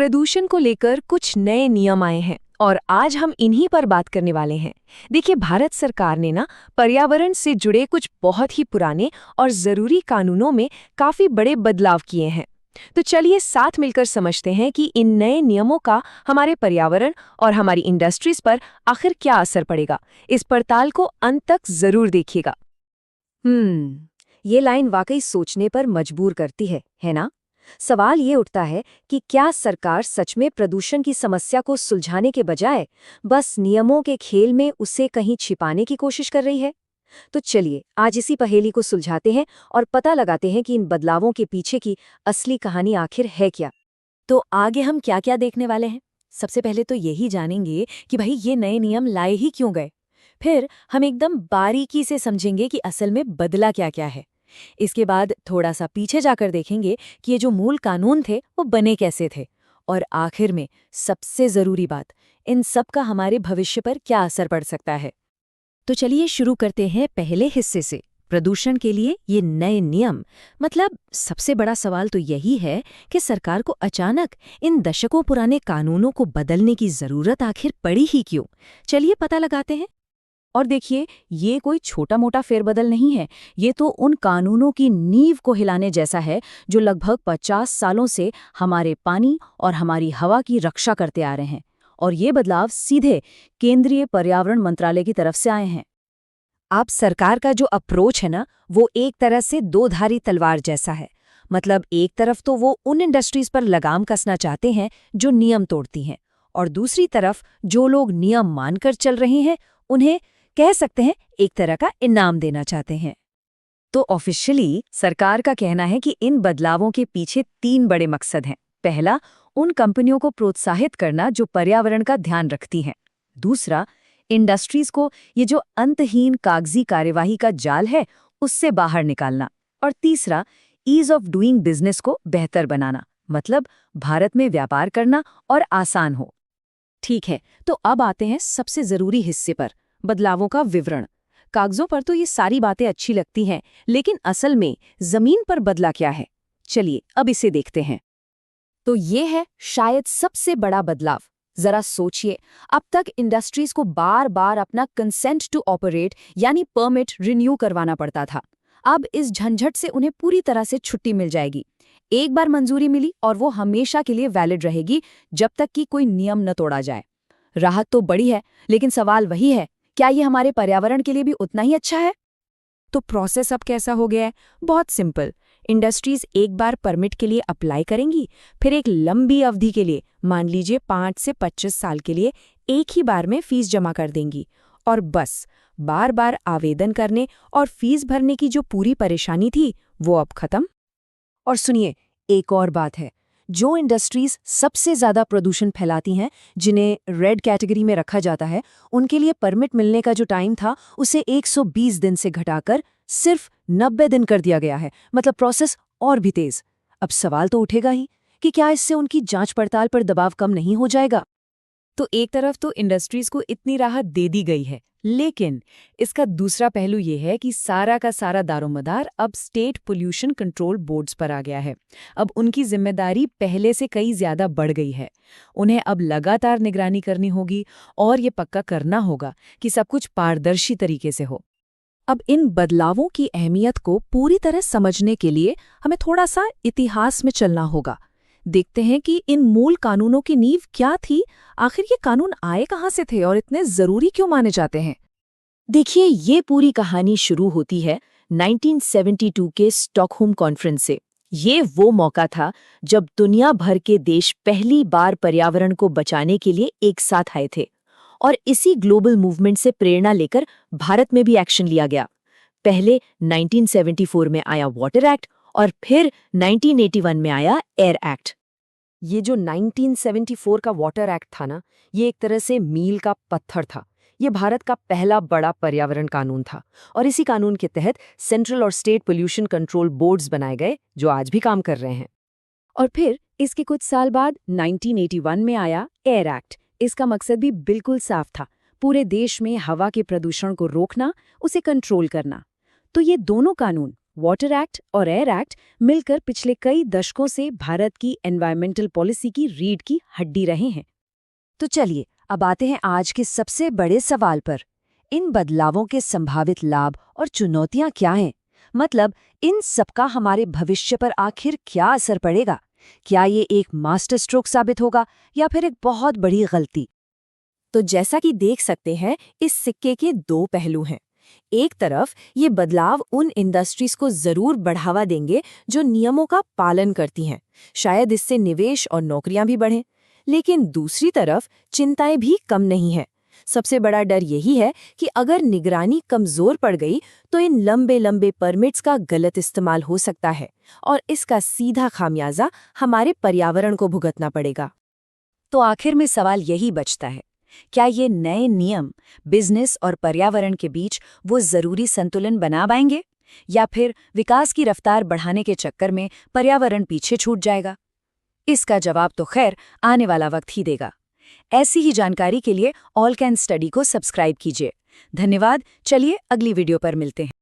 प्रदूषण को लेकर कुछ नए नियम आए हैं और आज हम इन्हीं पर बात करने वाले हैं। देखिए, भारत सरकार ने पर्यावरण से जुड़े कुछ बहुत ही पुराने और जरूरी कानूनों में काफी बड़े बदलाव किए हैं। तो चलिए साथ मिलकर समझते हैं कि इन नए नियमों का हमारे पर्यावरण और हमारी इंडस्ट्रीज पर आखिर क्या असर पड़ेगा। इस पड़ताल को अंत तक जरूर देखिएगा। ये लाइन वाकई सोचने पर मजबूर करती है ना? सवाल ये उठता है कि क्या सरकार सच में प्रदूषण की समस्या को सुलझाने के बजाय बस नियमों के खेल में उसे कहीं छिपाने की कोशिश कर रही है? तो चलिए आज इसी पहेली को सुलझाते हैं और पता लगाते हैं कि इन बदलावों के पीछे की असली कहानी आखिर है क्या। तो आगे हम क्या क्या देखने वाले हैं? सबसे पहले तो यही जानेंगे कि भाई ये नए नियम लाए ही क्यों गए। फिर हम एकदम बारीकी से समझेंगे कि असल में बदला क्या क्या है। इसके बाद थोड़ा सा पीछे जाकर देखेंगे कि ये जो मूल कानून थे वो बने कैसे थे। और आखिर में सबसे जरूरी बात, इन सब का हमारे भविष्य पर क्या असर पड़ सकता है। तो चलिए शुरू करते हैं पहले हिस्से से, प्रदूषण के लिए ये नए नियम। मतलब सबसे बड़ा सवाल तो यही है कि सरकार को अचानक इन दशकों पुराने कानूनों को बदलने की जरूरत आखिर पड़ी ही क्यों। चलिए पता लगाते हैं। और देखिए, ये कोई छोटा मोटा फेरबदल नहीं है, ये तो उन कानूनों की नींव को हिलाने जैसा है जो लगभग 50 सालों से हमारे पानी और हमारी हवा की रक्षा करते आ रहे हैं। और ये बदलाव सीधे केंद्रीय पर्यावरण मंत्रालय की तरफ से आए हैं। अब सरकार का जो अप्रोच है ना, वो एक तरह से दो-धारी तलवार जैसा है। मतलब एक तरफ तो वो उन इंडस्ट्रीज पर लगाम कसना चाहते हैं जो नियम तोड़ती हैं, और दूसरी तरफ जो लोग नियम मानकर चल रहे हैं उन्हें कह सकते हैं एक तरह का इनाम देना चाहते हैं। तो ऑफिशियली सरकार का कहना है कि इन बदलावों के पीछे 3 बड़े मकसद हैं। पहला, उन कंपनियों को प्रोत्साहित करना जो पर्यावरण का ध्यान रखती हैं। दूसरा, इंडस्ट्रीज को ये जो अंतहीन कागजी कार्यवाही का जाल है उससे बाहर निकालना। और तीसरा, ईज ऑफ डूइंग बिजनेस को बेहतर बनाना, मतलब भारत में व्यापार करना और आसान हो। ठीक है, तो अब आते हैं सबसे जरूरी हिस्से पर, बदलावों का विवरण। कागजों पर तो ये सारी बातें अच्छी लगती हैं, लेकिन असल में जमीन पर बदला क्या है? चलिए अब इसे देखते हैं। तो ये है शायद सबसे बड़ा बदलाव। जरा सोचिए, अब तक इंडस्ट्रीज को बार बार अपना कंसेंट टू ऑपरेट यानी परमिट रिन्यू करवाना पड़ता था। अब इस झंझट से उन्हें पूरी तरह से छुट्टी मिल जाएगी। एक बार मंजूरी मिली और वो हमेशा के लिए वैलिड रहेगी जब तक कि कोई नियम न तोड़ा जाए। राहत तो बड़ी है, लेकिन सवाल वही है, क्या ये हमारे पर्यावरण के लिए भी उतना ही अच्छा है? तो प्रोसेस अब कैसा हो गया है? बहुत सिंपल। इंडस्ट्रीज एक बार परमिट के लिए अप्लाई करेंगी, फिर एक लंबी अवधि के लिए, मान लीजिए 5 से 25 साल के लिए, एक ही बार में फीस जमा कर देंगी। और बस बार बार आवेदन करने और फीस भरने की जो पूरी परेशानी थी वो अब खत्म। और सुनिए, एक और बात है, जो इंडस्ट्रीज सबसे ज्यादा प्रदूषण फैलाती हैं, जिन्हें रेड कैटेगरी में रखा जाता है, उनके लिए परमिट मिलने का जो टाइम था उसे 120 दिन से घटाकर सिर्फ 90 दिन कर दिया गया है। मतलब प्रोसेस और भी तेज। अब सवाल तो उठेगा ही कि क्या इससे उनकी जांच पड़ताल पर दबाव कम नहीं हो जाएगा? तो एक तरफ तो इंडस्ट्रीज को इतनी राहत दे दी गई है, लेकिन इसका दूसरा पहलू ये है कि सारा का सारा दारोमदार अब स्टेट पोल्यूशन कंट्रोल बोर्ड्स पर आ गया है। अब उनकी जिम्मेदारी पहले से कई ज्यादा बढ़ गई है। उन्हें अब लगातार निगरानी करनी होगी और ये पक्का करना होगा कि सब कुछ पारदर्शी तरीके से हो। अब इन बदलावों की अहमियत को पूरी तरह समझने के लिए हमें थोड़ा सा इतिहास में चलना होगा। देखते हैं कि इन मूल कानूनों की नींव क्या थी, आखिर ये कानून आए कहाँ से थे और इतने जरूरी क्यों माने जाते हैं। देखिए, ये पूरी कहानी शुरू होती है 1972 के स्टॉकहोम कॉन्फ्रेंस से। ये वो मौका था जब दुनिया भर के देश पहली बार पर्यावरण को बचाने के लिए एक साथ आए थे। और इसी ग्लोबल मूवमेंट से प्रेरणा लेकर भारत में भी एक्शन लिया गया। पहले 1974 में आया वाटर एक्ट और फिर 1981 में आया एयर एक्ट। ये जो 1974 का वाटर एक्ट था ना, ये एक तरह से मील का पत्थर था। ये भारत का पहला बड़ा पर्यावरण कानून था और इसी कानून के तहत सेंट्रल और स्टेट पोल्यूशन कंट्रोल बोर्ड्स बनाए गए जो आज भी काम कर रहे हैं। और फिर इसके कुछ साल बाद 1981 में आया एयर एक्ट। इसका मकसद भी बिल्कुल साफ था, पूरे देश में हवा के प्रदूषण को रोकना, उसे कंट्रोल करना। तो ये दोनों कानून वाटर एक्ट और एयर एक्ट मिलकर पिछले कई दशकों से भारत की एनवायरमेंटल पॉलिसी की रीढ़ की हड्डी रहे हैं। तो चलिए अब आते हैं आज के सबसे बड़े सवाल पर। इन बदलावों के संभावित लाभ और चुनौतियां क्या हैं? मतलब इन सबका हमारे भविष्य पर आखिर क्या असर पड़ेगा? क्या ये एक मास्टर स्ट्रोक साबित होगा या फिर एक बहुत बड़ी गलती? तो जैसा कि देख सकते हैं, इस सिक्के के दो पहलू हैं। एक तरफ ये बदलाव उन इंडस्ट्रीज को जरूर बढ़ावा देंगे जो नियमों का पालन करती हैं। शायद इससे निवेश और नौकरियां भी बढ़ें। लेकिन दूसरी तरफ चिंताएं भी कम नहीं हैं। सबसे बड़ा डर यही है कि अगर निगरानी कमजोर पड़ गई तो इन लंबे लंबे परमिट्स का गलत इस्तेमाल हो सकता है और इसका सीधा खामियाजा हमारे पर्यावरण को भुगतना पड़ेगा। तो आखिर में सवाल यही बचता है, क्या ये नए नियम बिजनेस और पर्यावरण के बीच वो जरूरी संतुलन बना पाएंगे या फिर विकास की रफ्तार बढ़ाने के चक्कर में पर्यावरण पीछे छूट जाएगा? इसका जवाब तो खैर आने वाला वक्त ही देगा। ऐसी ही जानकारी के लिए ऑल कैन स्टडी को सब्सक्राइब कीजिए। धन्यवाद। चलिए अगली वीडियो पर मिलते हैं।